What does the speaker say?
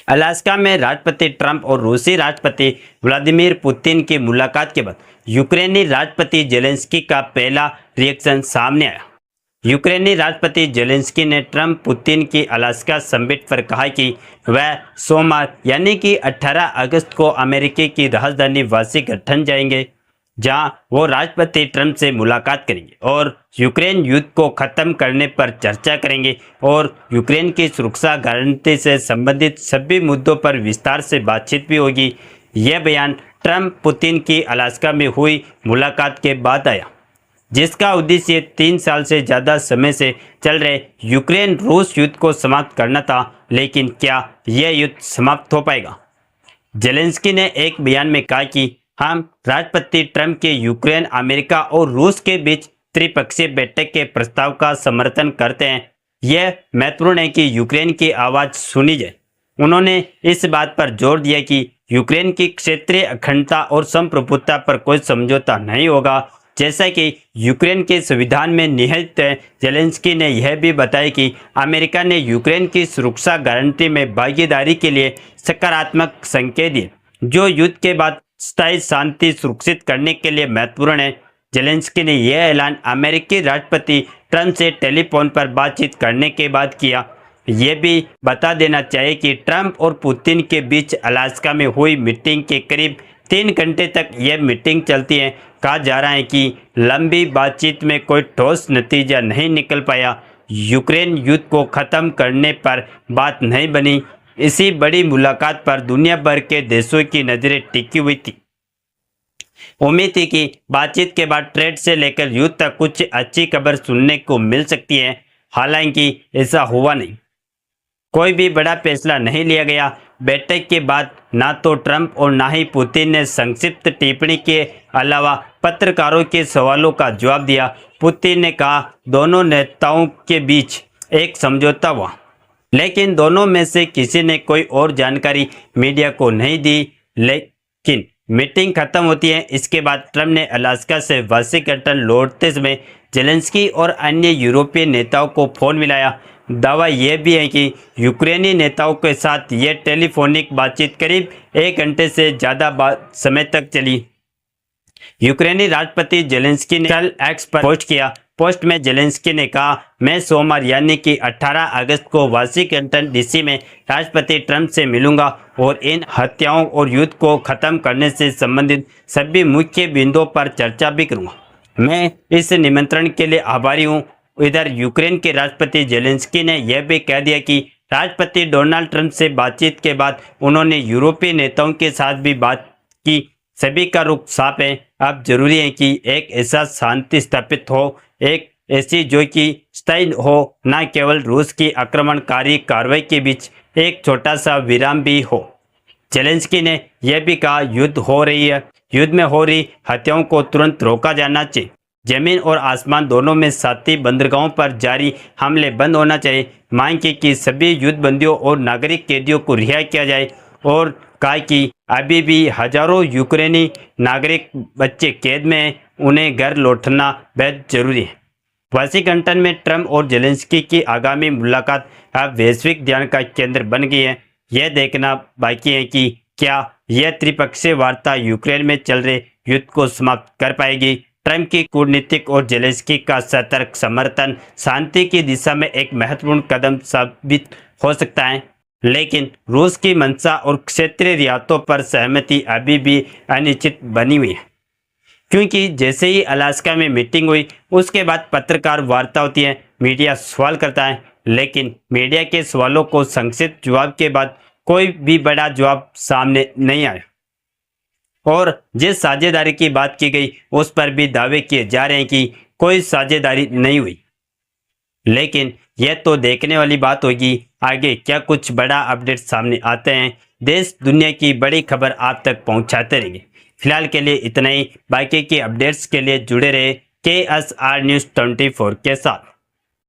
Alaska में राष्ट्रपति Trump और रूसी राष्ट्रपति व्लादिमीर पुतिन की मुलाकात के बाद यूक्रेनी राष्ट्रपति जेलेंस्की का पहला रिएक्शन सामने आया। यूक्रेनी राष्ट्रपति जेलेंस्की ने ट्रंप पुतिन की अलास्का समिट पर कहा कि वह सोमवार यानी कि 18 अगस्त को अमेरिकी की राजधानी वाशिंगटन जाएंगे, जहां वो राष्ट्रपति ट्रंप से मुलाकात करेंगे और यूक्रेन युद्ध को खत्म करने पर चर्चा करेंगे और यूक्रेन की सुरक्षा गारंटी से संबंधित सभी मुद्दों पर विस्तार से बातचीत भी होगी। यह बयान ट्रंप पुतिन की अलास्का में हुई मुलाकात के बाद आया, जिसका उद्देश्य 3 साल से ज़्यादा समय से चल रहे यूक्रेन रूस युद्ध को समाप्त करना था। लेकिन क्या यह युद्ध समाप्त हो पाएगा? जेलेंस्की ने एक बयान में कहा कि हम राष्ट्रपति ट्रंप के यूक्रेन, अमेरिका और रूस के बीच त्रिपक्षीय बैठक के प्रस्ताव का समर्थन करते हैं। यह महत्वपूर्ण है कि यूक्रेन की आवाज़ सुनी जाए। उन्होंने इस बात पर जोर दिया कि यूक्रेन की क्षेत्रीय अखंडता और संप्रभुता पर कोई समझौता नहीं होगा, जैसा कि यूक्रेन के संविधान में निहित है। जेलेंस्की ने यह भी बताया कि अमेरिका ने यूक्रेन की सुरक्षा गारंटी में भागीदारी के लिए सकारात्मक संकेत दिए, जो युद्ध के बाद स्थायी शांति सुरक्षित करने के लिए महत्वपूर्ण है। जेलेंस्की ने यह ऐलान अमेरिकी राष्ट्रपति ट्रंप से टेलीफोन पर बातचीत करने के बाद किया। यह भी बता देना चाहिए कि ट्रंप और पुतिन के बीच अलास्का में हुई मीटिंग के करीब 3 घंटे तक यह मीटिंग चलती है। कहा जा रहा है कि लंबी बातचीत में कोई ठोस नतीजा नहीं निकल पाया। यूक्रेन युद्ध को खत्म करने पर बात नहीं बनी। इसी बड़ी मुलाकात पर दुनिया भर के देशों की नजरें टिकी हुई थी। उम्मीद थी कि बातचीत के बाद ट्रेड से लेकर युद्ध तक कुछ अच्छी खबर सुनने को मिल सकती है। हालांकि ऐसा हुआ नहीं। कोई भी बड़ा फैसला नहीं लिया गया। बैठक के बाद ना तो ट्रंप और ना ही पुतिन ने संक्षिप्त टिप्पणी के अलावा पत्रकारों के सवालों का जवाब दिया। पुतिन ने कहा दोनों नेताओं के बीच एक समझौता हुआ, लेकिन दोनों में से किसी ने कोई और जानकारी मीडिया को नहीं दी। लेकिन मीटिंग खत्म होती है। इसके बाद ट्रंप ने अलास्का से वाशिंगटन लौटते समय जेलेंस्की और अन्य यूरोपीय नेताओं को फोन मिलाया। दावा यह भी है कि यूक्रेनी नेताओं के साथ यह टेलीफोनिक बातचीत करीब 1 घंटे से ज़्यादा समय तक चली। यूक्रेनी राष्ट्रपति जेलेंस्की ने कल एक्स पर पोस्ट किया। पोस्ट में जेलेंस्की ने कहा, मैं सोमवार यानी कि 18 अगस्त को वाशिंगटन डीसी में राष्ट्रपति ट्रंप से मिलूंगा और इन हत्याओं और युद्ध को खत्म करने से संबंधित सभी मुख्य बिंदुओं पर चर्चा भी करूंगा। मैं इस निमंत्रण के लिए आभारी हूं। इधर यूक्रेन के राष्ट्रपति जेलेंस्की ने यह भी कह दिया कि राष्ट्रपति डोनाल्ड ट्रंप से बातचीत के बाद उन्होंने यूरोपीय नेताओं के साथ भी बात की। सभी का रुख साफ है। अब जरूरी है कि एक ऐसा शांति स्थापित हो, एक ऐसी जो कि स्थायी हो, न केवल रूस की आक्रमणकारी कार्रवाई के बीच एक छोटा सा विराम भी हो। जेलेंस्की ने यह भी कहा युद्ध हो रही है, युद्ध में हो रही हत्याओं को तुरंत रोका जाना चाहिए। जमीन और आसमान दोनों में साथी बंदरगाहों पर जारी हमले बंद होना चाहिए। मांग की कि सभी युद्ध बंदियों और नागरिक कैदियों को रिहा किया जाए और कहा कि अभी भी हजारों यूक्रेनी नागरिक बच्चे कैद में हैं, उन्हें घर लौटना बेहद जरूरी है। वाशिंगटन में ट्रंप और जेलेंस्की की आगामी मुलाकात अब वैश्विक ध्यान का केंद्र बन गई है। यह देखना बाकी है कि क्या यह त्रिपक्षीय वार्ता यूक्रेन में चल रहे युद्ध को समाप्त कर पाएगी। ट्रंप की कूटनीतिक और जेलेंस्की का सतर्क समर्थन शांति की दिशा में एक महत्वपूर्ण कदम साबित हो सकता है, लेकिन रूस की मंशा और क्षेत्रीय रियायतों पर सहमति अभी भी अनिश्चित बनी हुई है, क्योंकि जैसे ही अलास्का में मीटिंग हुई उसके बाद पत्रकार वार्ता होती है, मीडिया सवाल करता है, लेकिन मीडिया के सवालों को संक्षिप्त जवाब के बाद कोई भी बड़ा जवाब सामने नहीं आया और जिस साझेदारी की बात की गई उस पर भी दावे किए जा रहे हैं कि कोई साझेदारी नहीं हुई। लेकिन यह तो देखने वाली बात होगी आगे क्या कुछ बड़ा अपडेट सामने आते हैं। देश दुनिया की बड़ी खबर आप तक पहुंचाते रहेंगे। फिलहाल के लिए इतना ही। बाकी की अपडेट्स के लिए जुड़े रहे KSR News 24 के साथ।